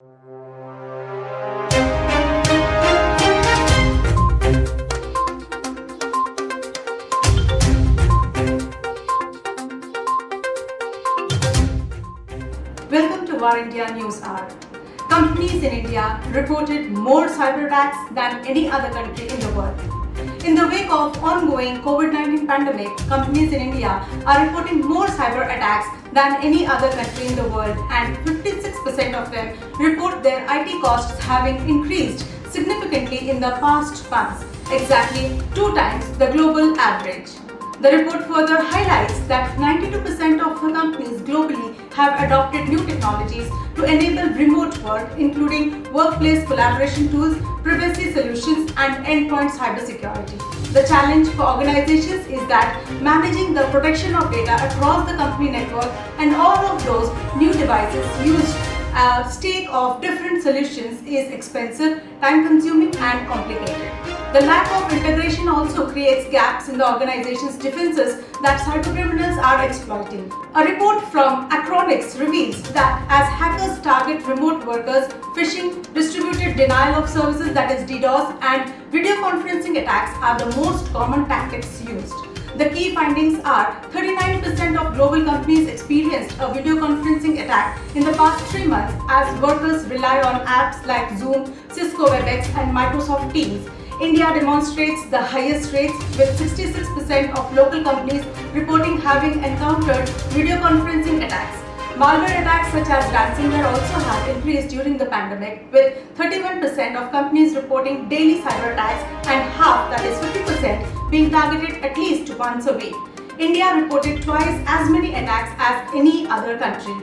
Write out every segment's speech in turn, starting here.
Welcome to War India News Hour. Companies in India reported more cyber attacks than any other country in the world. In the wake of ongoing COVID-19 pandemic, companies in India are reporting more cyber attacks than any other country in the world, and 56% of them report their IT costs having increased significantly in the past months, exactly 2 times the global average. The report further highlights that 92% of the companies globally have adopted new technologies to enable remote work, including workplace collaboration tools, privacy solutions, and endpoint cybersecurity. The challenge for organizations is that managing the protection of data across the company network and all of those new devices used a stake of different solutions is expensive, time-consuming, and complicated. The lack of integration also creates gaps in the organization's defenses that cybercriminals are exploiting. A report from Acronix reveals that as hackers target remote workers, phishing, distributed denial of services, that is DDoS, and video conferencing attacks are the most common tactics used. The key findings are 39% of global companies experienced a video conferencing attack in the past 3 months as workers rely on apps like Zoom, Cisco WebEx, and Microsoft Teams. India demonstrates the highest rates, with 66% of local companies reporting having encountered video conferencing attacks. Malware attacks such as ransomware also have increased during the pandemic, with 31% of companies reporting daily cyber attacks and half, that is 50%, being targeted at least once a week. India reported twice as many attacks as any other country,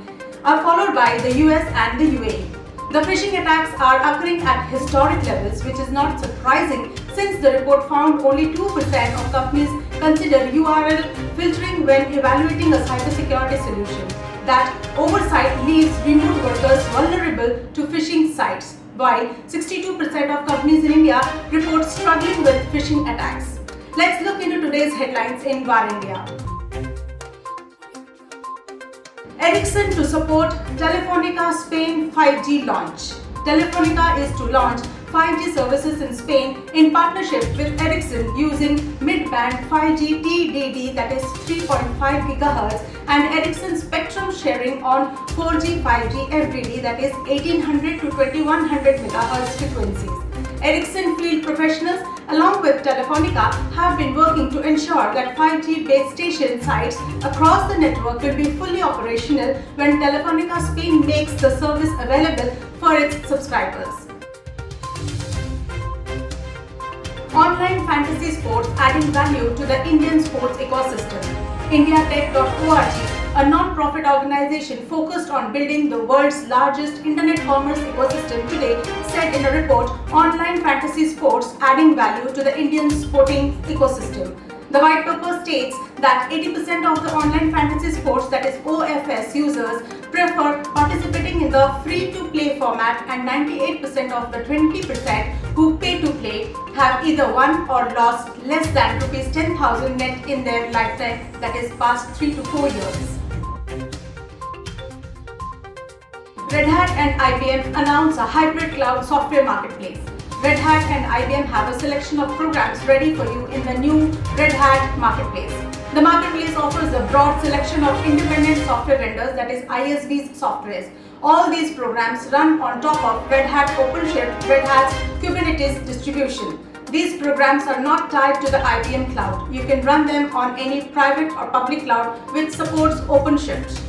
followed by the US and the UAE. The phishing attacks are occurring at historic levels, which is not surprising since the report found only 2% of companies consider URL filtering when evaluating a cybersecurity solution. That oversight leaves remote workers vulnerable to phishing sites, while 62% of companies in India report struggling with phishing attacks. Let's look into today's headlines in War India. Ericsson to support Telefonica Spain 5G launch. Telefonica is to launch 5G services in Spain in partnership with Ericsson using mid-band 5G TDD, that is 3.5 GHz, and Ericsson spectrum sharing on 4G 5G FDD, that is 1800 to 2100 MHz frequencies. Ericsson field professionals along with Telefonica have been working to ensure that 5G base station sites across the network will be fully operational when Telefonica Spain makes the service available for its subscribers. Online fantasy sports adding value to the Indian sports ecosystem. IndiaTech.org, a non-profit organization focused on building the world's largest internet commerce ecosystem today, said in a report, Online fantasy sports adding value to the Indian sporting ecosystem. The white paper states that 80% of the online fantasy sports, that is OFS users, prefer participating in the free-to-play format, and 98% of the 20% who pay to play have either won or lost less than Rs 10,000 net in their lifetime, that is past 3 to 4 years. Red Hat and IBM announce a hybrid cloud software marketplace. Red Hat and IBM have a selection of programs ready for you in the new Red Hat Marketplace. The marketplace offers a broad selection of independent software vendors, that is ISVs softwares. All these programs run on top of Red Hat OpenShift, Red Hat's Kubernetes distribution. These programs are not tied to the IBM cloud. You can run them on any private or public cloud which supports OpenShift.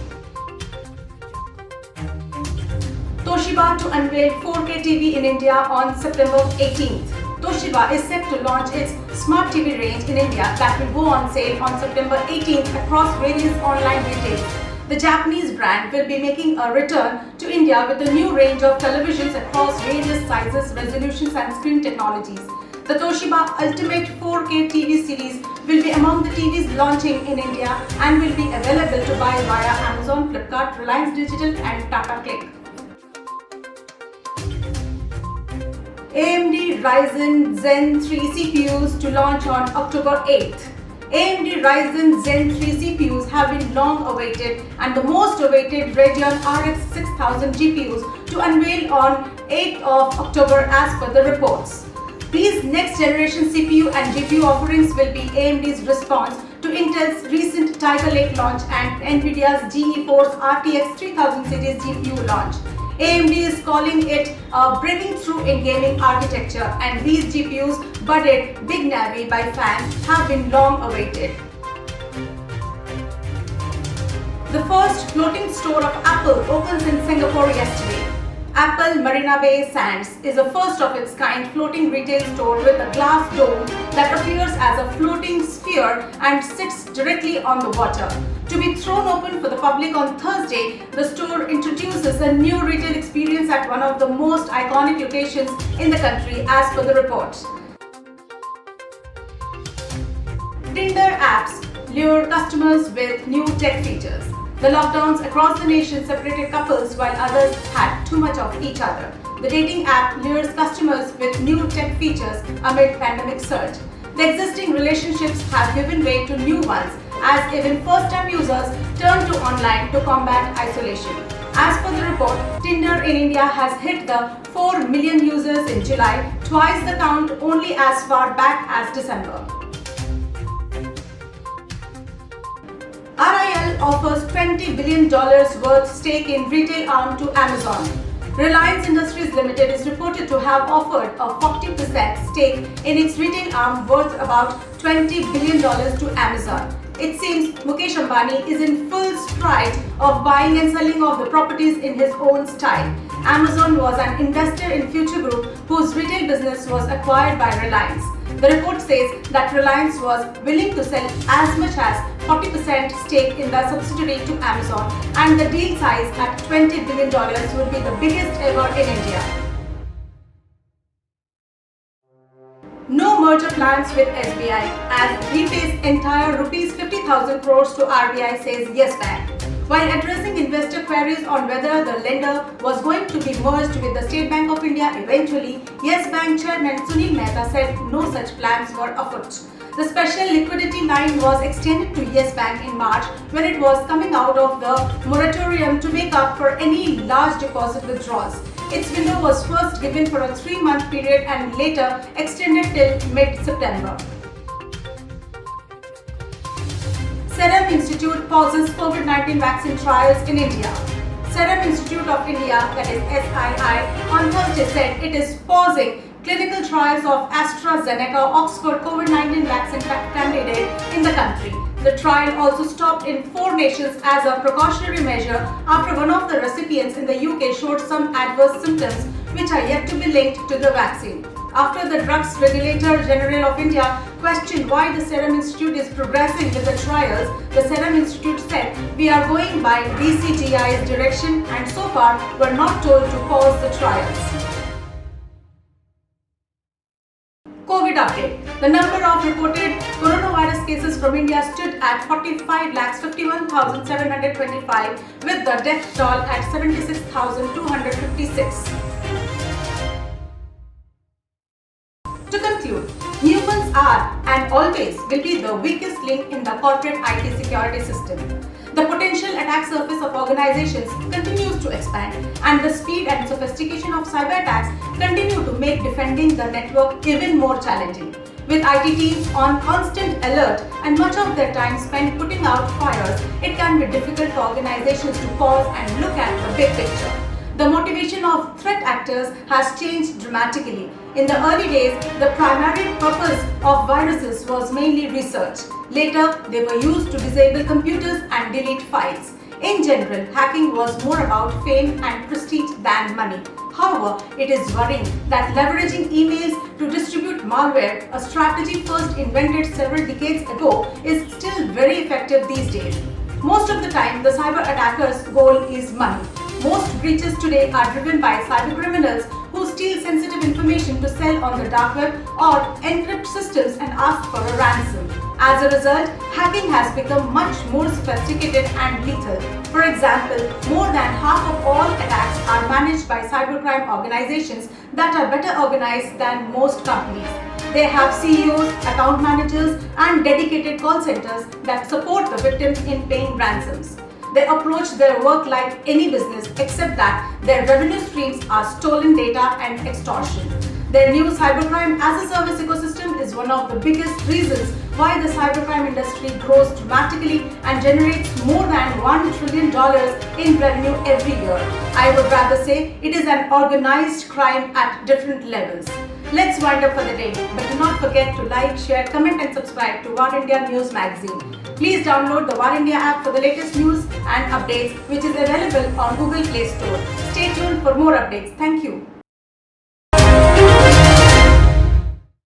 Toshiba to unveil 4K TV in India on September 18th. Toshiba is set to launch its smart TV range in India that will go on sale on September 18th across various online retailers. The Japanese brand will be making a return to India with a new range of televisions across various sizes, resolutions, and screen technologies. The Toshiba Ultimate 4K TV series will be among the TVs launching in India and will be available to buy via Amazon, Flipkart, Reliance Digital, and Tata Click. AMD Ryzen Zen 3 CPUs to launch on October 8th. AMD Ryzen Zen 3 CPUs have been long awaited and the most awaited Radeon RX 6000 GPUs to to unveil on 8th of October as per the reports. These next generation CPU and GPU offerings will be AMD's response to Intel's recent Tiger Lake launch and Nvidia's GeForce RTX 3000 series GPU launch. AMD is calling it a breaking through in gaming architecture, and these GPUs, budded Big Navi by fans, have been long awaited. The first floating store of Apple opens in Singapore yesterday. Apple Marina Bay Sands is a first of its kind floating retail store with a glass dome that appears as a floating sphere and sits directly on the water. To be thrown open for the public on Thursday, the store introduces a new retail experience at one of the most iconic locations in the country, as per the report. Tinder apps lure customers with new tech features. The lockdowns across the nation separated couples while others had too much of each other. The dating app lures customers with new tech features amid pandemic surge. The existing relationships have given way to new ones as even first-time users turn to online to combat isolation. As per the report, Tinder in India has hit the 4 million users in July, twice the count only as far back as December. RIL offers $20 billion worth stake in retail arm to Amazon. Reliance Industries Limited is reported to have offered a 40% stake in its retail arm worth about $20 billion to Amazon. It seems Mukesh Ambani is in full stride of buying and selling of the properties in his own style. Amazon was an investor in Future Group, whose retail business was acquired by Reliance. The report says that Reliance was willing to sell as much as 40% stake in the subsidiary to Amazon, and the deal size at $20 billion would be the biggest ever in India. No merger plans with SBI as repays entire rupees 50,000 crores to RBI, says Yes Bank. While addressing investor queries on whether the lender was going to be merged with the State Bank of India eventually, Yes Bank Chairman Sunil Mehta said no such plans were afoot. The special liquidity line was extended to Yes Bank in March when it was coming out of the moratorium to make up for any large deposit withdrawals. Its window was first given for a 3-month period and later extended till mid-September. Serum Institute pauses COVID-19 vaccine trials in India. Serum Institute of India, that is SII, on Thursday said it is pausing clinical trials of AstraZeneca Oxford COVID-19 vaccine candidate in the country. The trial also stopped in 4 nations as a precautionary measure after one of the recipients in the UK showed some adverse symptoms which are yet to be linked to the vaccine. After the Drugs Regulator General of India questioned why the Serum Institute is progressing with the trials, the Serum Institute said, "We are going by DCGI's direction and so far we're not told to pause the trials." COVID update. The number of reported coronavirus cases from India stood at 45,51,725 with the death toll at 76,256. To conclude, humans are and always will be the weakest link in the corporate IT security system. The potential attack surface of organizations continues to expand, and the speed and sophistication of cyber attacks continue to make defending the network even more challenging. With IT teams on constant alert and much of their time spent putting out fires, it can be difficult for organizations to pause and look at the big picture. The motivation of threat actors has changed dramatically. In the early days, the primary purpose of viruses was mainly research. Later, they were used to disable computers and delete files. In general, hacking was more about fame and prestige than money. However, it is worrying that leveraging emails to distribute malware, a strategy first invented several decades ago, is still very effective these days. Most of the time, the cyber attacker's goal is money. Most breaches today are driven by cybercriminals who steal sensitive information to sell on the dark web or encrypt systems and ask for a ransom. As a result, hacking has become much more sophisticated and lethal. For example, more than half of all attacks are managed by cybercrime organizations that are better organized than most companies. They have CEOs, account managers, and dedicated call centers that support the victims in paying ransoms. They approach their work like any business except that their revenue streams are stolen data and extortion. Their new cybercrime as a service ecosystem is one of the biggest reasons why the cybercrime industry grows dramatically and generates more than $1 trillion in revenue every year. I would rather say it is an organized crime at different levels. Let's wind up for the day, but do not forget to like, share, comment and subscribe to War India News Magazine. Please download the War India app for the latest news and updates, which is available on Google Play Store. Stay tuned for more updates. Thank you.